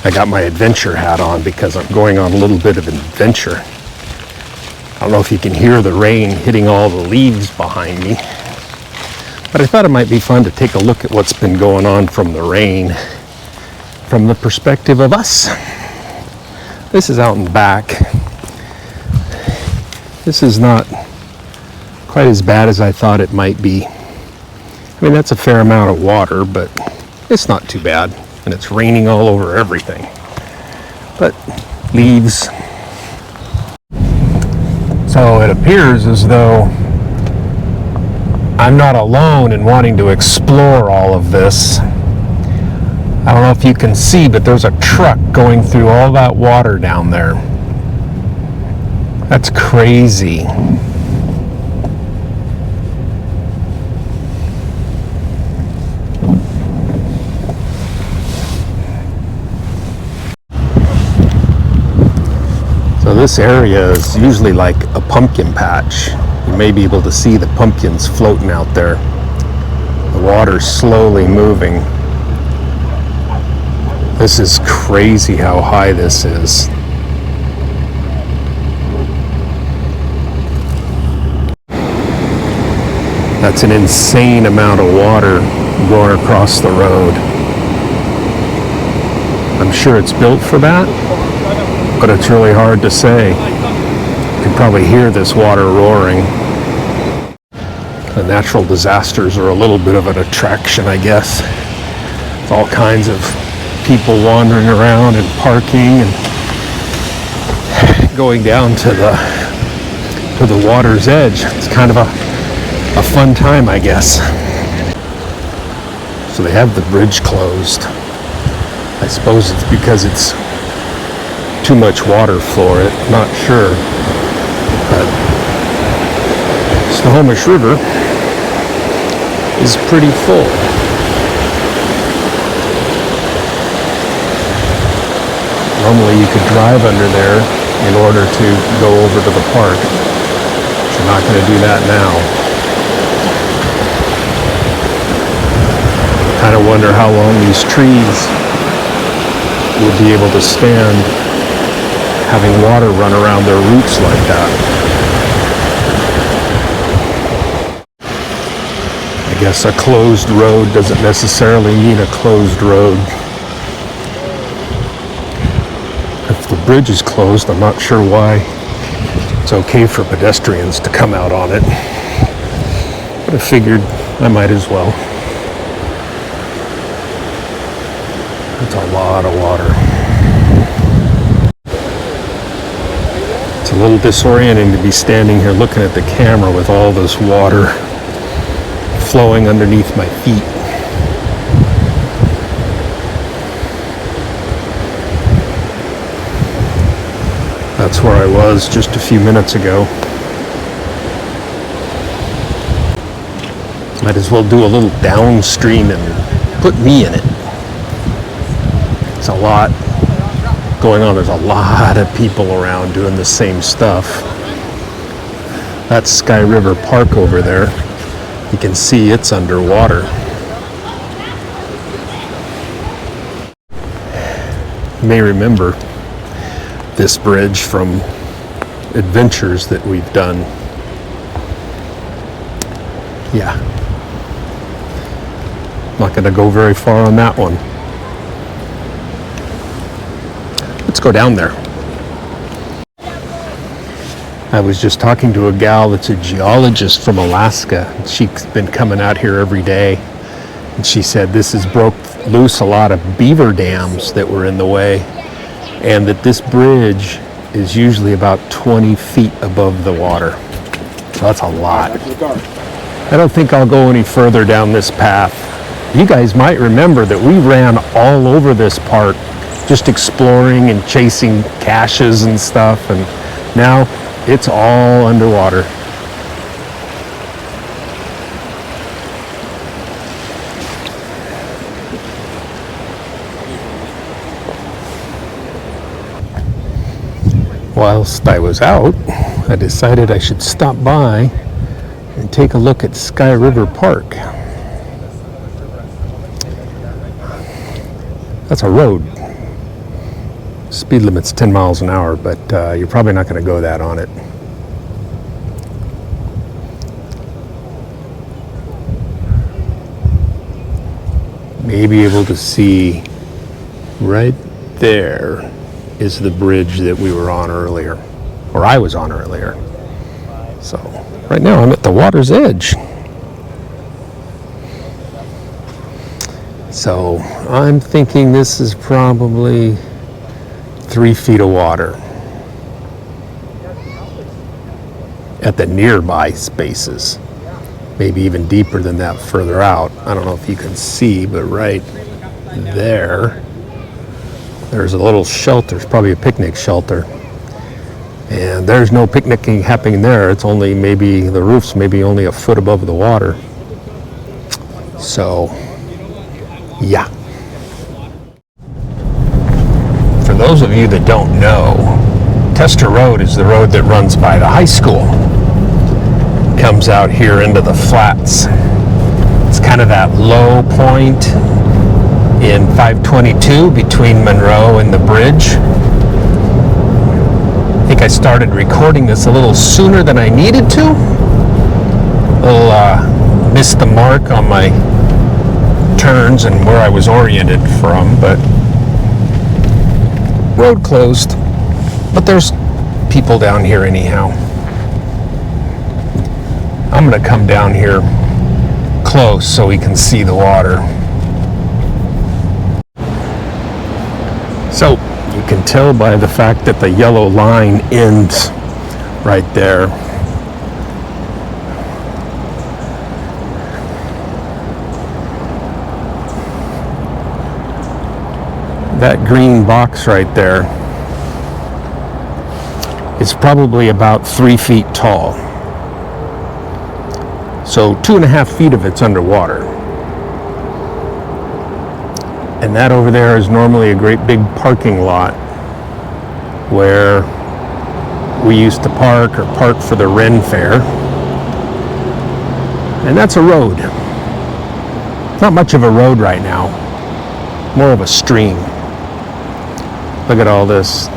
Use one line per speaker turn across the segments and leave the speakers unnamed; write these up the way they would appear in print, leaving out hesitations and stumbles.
I got my adventure hat on because I'm going on a little bit of adventure. I don't know if you can hear the rain hitting all the leaves behind me, but I thought it might be fun to take a look at what's been going on from the rain from the perspective of us. This is out in the back. This is not quite as bad as I thought it might be. I mean, that's a fair amount of water, but it's not too bad. And it's raining all over everything. But leaves. So it appears as though I'm not alone in wanting to explore all of this. I don't know if you can see, but there's a truck going through all that water down there. That's crazy. So this area is usually like a pumpkin patch. You may be able to see the pumpkins floating out there. The water's slowly moving. This is crazy how high this is. That's an insane amount of water going across the road. I'm sure it's built for that, but it's really hard to say. You can probably hear this water roaring. The natural disasters are a little bit of an attraction, I guess. It's all kinds of people wandering around and parking and going down to the water's edge. It's kind of a fun time, I guess. So they have the bridge closed. I suppose it's because it's too much water for it, not sure. But Snohomish River is pretty full. Normally you could drive under there in order to go over to the park. But you're not going to do that now. Kind of wonder how long these trees would be able to stand having water run around their roots like that. I guess a closed road doesn't necessarily mean a closed road. If the bridge is closed, I'm not sure why it's okay for pedestrians to come out on it. But I figured I might as well. It's a lot of water. It's a little disorienting to be standing here looking at the camera with all this water flowing underneath my feet. That's where I was just a few minutes ago. Might as well do a little downstream and put me in it. It's a lot going on. There's a lot of people around doing the same stuff. That's Sky River Park over there. You can see it's underwater. You may remember this bridge from adventures that we've done. Yeah. Not going to go very far on that one. Let's go down there. I was just talking to a gal that's a geologist from Alaska. She's been coming out here every day. And she said this has broke loose a lot of beaver dams that were in the way. And that this bridge is usually about 20 feet above the water. So that's a lot. I don't think I'll go any further down this path. You guys might remember that we ran all over this park just exploring and chasing caches and stuff, and now it's all underwater. Whilst I was out, I decided I should stop by and take a look at Sky River Park. That's a road. Speed limit's 10 miles an hour, but you're probably not going to go that on it. May be able to see right there is the bridge that we were on earlier, or I was on earlier. So right now I'm at the water's edge. So I'm thinking this is probably 3 feet of water at the nearby spaces. Maybe even deeper than that further out. I don't know if you can see, but right there's a little shelter. It's probably a picnic shelter. And there's no picnicking happening there. It's only maybe, the roof's maybe only a foot above the water. So, yeah. For those of you that don't know, Tester Road is the road that runs by the high school. Comes out here into the flats. It's kind of that low point in 522 between Monroe and the bridge. I think I started recording this a little sooner than I needed to. Missed the mark on my turns and where I was oriented from, but road closed. But there's people down here anyhow. I'm going to come down here close so we can see the water. So you can tell by the fact that the yellow line ends right there. That green box right there is probably about 3 feet tall. So 2.5 feet of it's underwater. And that over there is normally a great big parking lot where we used to park or park for the Ren Fair. And that's a road. Not much of a road right now, more of a stream. Look at all this.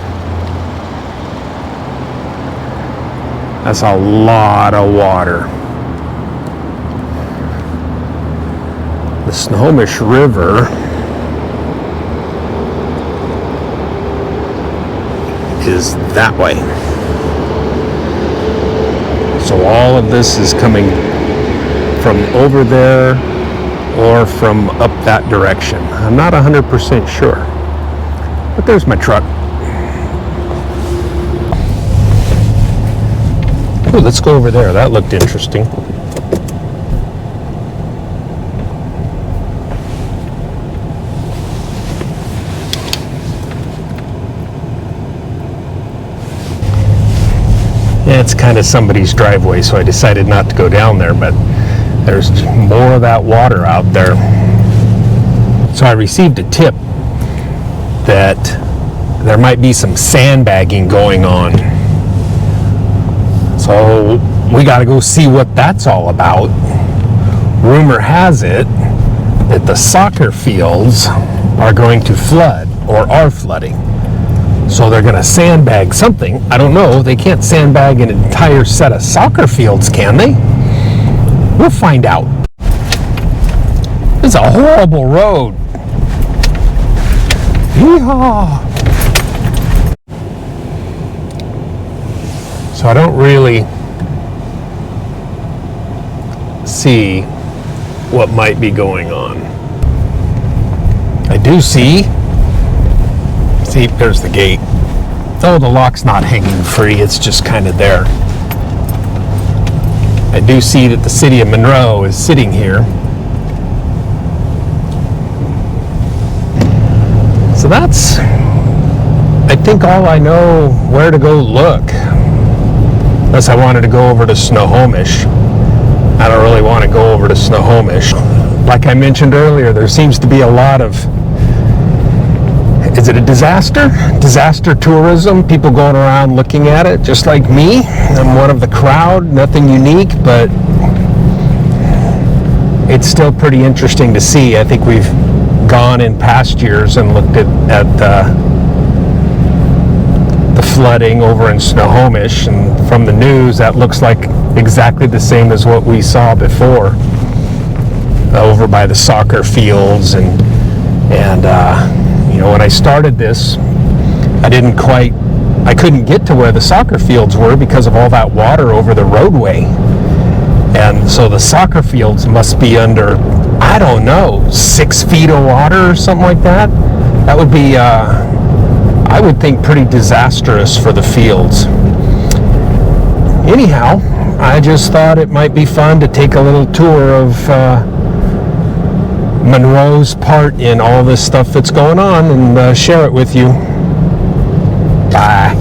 That's a lot of water. The Snohomish River is that way. So all of this is coming from over there or from up that direction. I'm not 100% sure. But there's my truck. Oh, let's go over there. That looked interesting. Yeah, it's kind of somebody's driveway, so I decided not to go down there, but there's more of that water out there. So I received a tip that there might be some sandbagging going on. So we got to go see what that's all about. Rumor has it that the soccer fields are going to flood or are flooding. So they're going to sandbag something. I don't know. They can't sandbag an entire set of soccer fields, can they? We'll find out. It's a horrible road. Yeehaw! So I don't really see what might be going on. I do see, there's the gate. Oh, the lock's not hanging free, it's just kind of there. I do see that the city of Monroe is sitting here. So that's, I think, all I know where to go look. Unless I wanted to go over to Snohomish. I don't really want to go over to Snohomish. Like I mentioned earlier, there seems to be a lot of, is it a disaster? Disaster tourism, people going around looking at it, just like me. I'm one of the crowd, nothing unique, but it's still pretty interesting to see. I think we've gone in past years and looked at flooding over in Snohomish, and from the news that looks like exactly the same as what we saw before over by the soccer fields. And when I started this, I couldn't get to where the soccer fields were because of all that water over the roadway. And so the soccer fields must be under, I don't know, 6 feet of water or something like that. That would be, I would think, pretty disastrous for the fields. Anyhow, I just thought it might be fun to take a little tour of Monroe's part in all this stuff that's going on and share it with you. Bye.